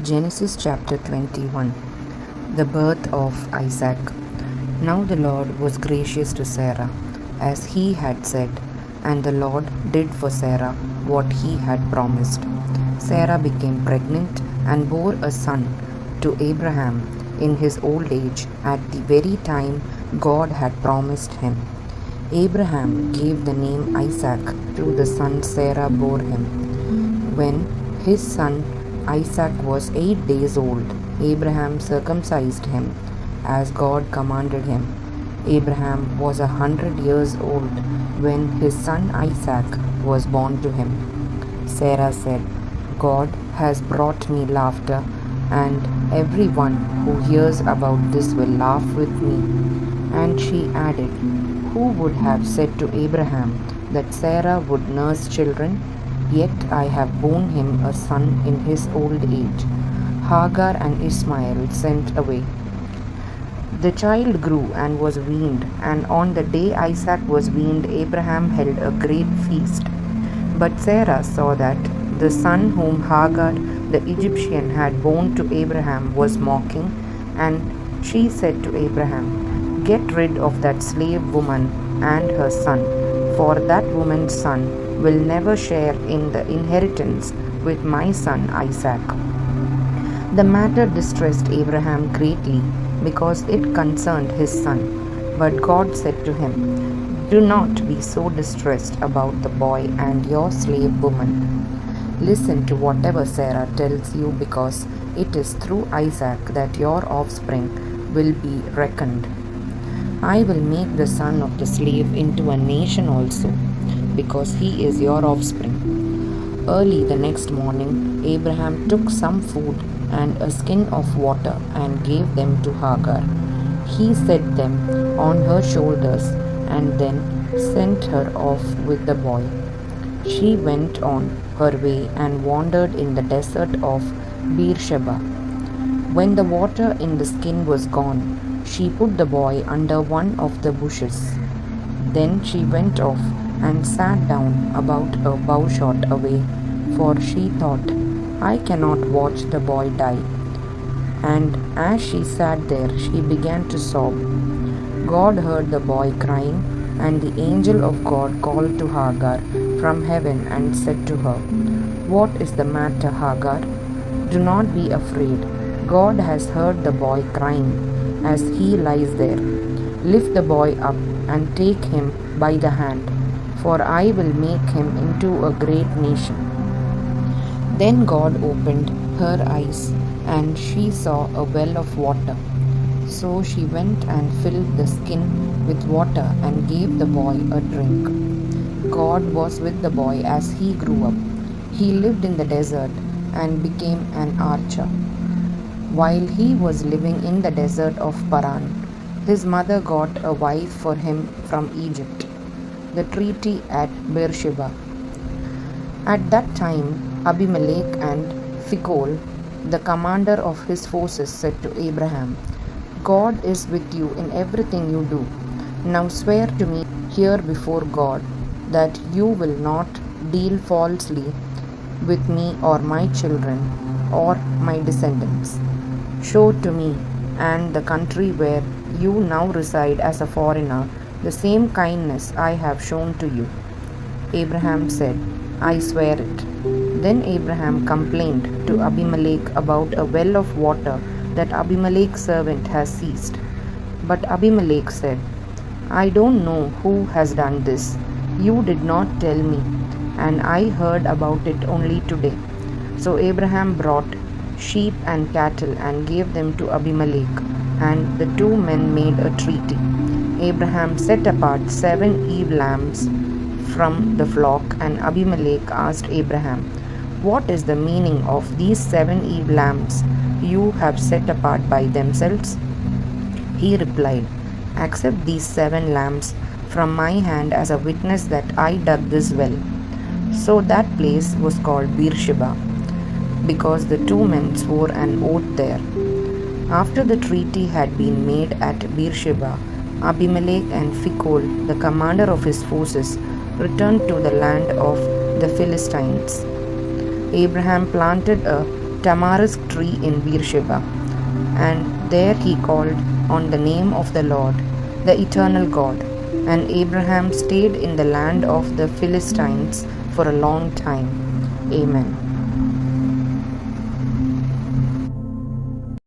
Genesis chapter 21. The birth of Isaac. Now the Lord was gracious to Sarah, as he had said, and the Lord did for Sarah what he had promised. Sarah became pregnant and bore a son to Abraham in his old age at the very time God had promised him. Abraham gave the name Isaac to the son Sarah bore him. When his son Isaac was 8 days old, Abraham circumcised him as God commanded him. Abraham was 100 years old when his son Isaac was born to him. Sarah said, God has brought me laughter, and everyone who hears about this will laugh with me. And she added, Who would have said to Abraham that Sarah would nurse children? Yet I have borne him a son in his old age. Hagar and Ishmael sent away. The child grew and was weaned, and on the day Isaac was weaned, Abraham held a great feast. But Sarah saw that the son whom Hagar the Egyptian had borne to Abraham was mocking, and she said to Abraham, Get rid of that slave woman and her son, for that woman's son will never share in the inheritance with my son Isaac. The matter distressed Abraham greatly because it concerned his son. But God said to him, Do not be so distressed about the boy and your slave woman. Listen to whatever Sarah tells you, because it is through Isaac that your offspring will be reckoned. I will make the son of the slave into a nation also, because he is your offspring. Early the next morning, Abraham took some food and a skin of water and gave them to Hagar. He set them on her shoulders and then sent her off with the boy. She went on her way and wandered in the desert of Beersheba. When the water in the skin was gone, she put the boy under one of the bushes. Then she went off and sat down about a bowshot away, for she thought, I cannot watch the boy die. And as she sat there, she began to sob. God heard the boy crying, and the angel of God called to Hagar from heaven and said to her, What is the matter, Hagar? Do not be afraid. God has heard the boy crying as he lies there. Lift the boy up and take him by the hand, for I will make him into a great nation. Then God opened her eyes, and she saw a well of water. So she went and filled the skin with water and gave the boy a drink. God was with the boy as he grew up. He lived in the desert and became an archer. While he was living in the desert of Paran, his mother got a wife for him from Egypt, the treaty at Beersheba. At that time, Abimelech and Phicol, the commander of his forces, said to Abraham, God is with you in everything you do. Now swear to me here before God that you will not deal falsely with me or my children or my descendants. Show to me and the country where you now reside as a foreigner the same kindness I have shown to you. Abraham said, I swear it. Then Abraham complained to Abimelech about a well of water that Abimelech's servant has seized. But Abimelech said, I don't know who has done this. You did not tell me, and I heard about it only today. So Abraham brought sheep and cattle and gave them to Abimelech, and the two men made a treaty. Abraham set apart 7 ewe lambs from the flock, and Abimelech asked Abraham, What is the meaning of these 7 ewe lambs you have set apart by themselves? He replied, Accept these 7 lambs from my hand as a witness that I dug this well. So that place was called Beersheba, because the two men swore an oath there. After the treaty had been made at Beersheba, Abimelech and Phicol, the commander of his forces, returned to the land of the Philistines. Abraham planted a tamarisk tree in Beersheba, and there he called on the name of the Lord, the eternal God. And Abraham stayed in the land of the Philistines for a long time. Amen.